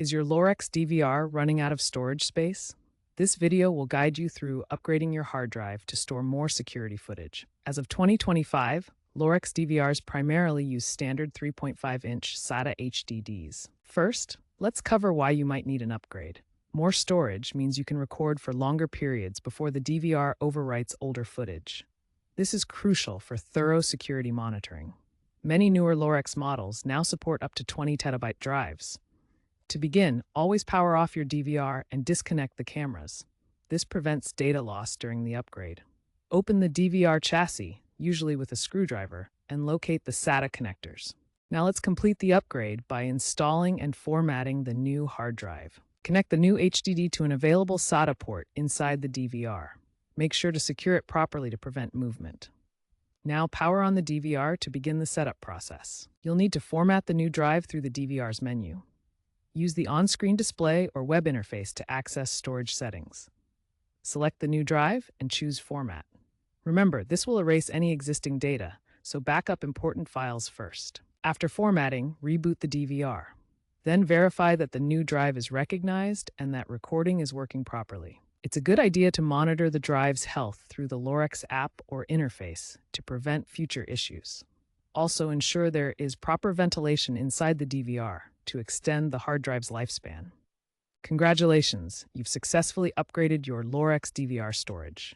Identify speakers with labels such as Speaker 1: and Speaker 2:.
Speaker 1: Is your Lorex DVR running out of storage space? This video will guide you through upgrading your hard drive to store more security footage. As of 2025, Lorex DVRs primarily use standard 3.5-inch SATA HDDs. First, let's cover why you might need an upgrade. More storage means you can record for longer periods before the DVR overwrites older footage. This is crucial for thorough security monitoring. Many newer Lorex models now support up to 20 terabyte drives. To begin, always power off your DVR and disconnect the cameras. This prevents data loss during the upgrade. Open the DVR chassis, usually with a screwdriver, and locate the SATA connectors. Now let's complete the upgrade by installing and formatting the new hard drive. Connect the new HDD to an available SATA port inside the DVR. Make sure to secure it properly to prevent movement. Now power on the DVR to begin the setup process. You'll need to format the new drive through the DVR's menu. Use the on-screen display or web interface to access storage settings. Select the new drive and choose Format. Remember, this will erase any existing data, so back up important files first. After formatting, reboot the DVR. Then verify that the new drive is recognized and that recording is working properly. It's a good idea to monitor the drive's health through the Lorex app or interface to prevent future issues. Also, ensure there is proper ventilation inside the DVR to extend the hard drive's lifespan. Congratulations, you've successfully upgraded your Lorex DVR storage.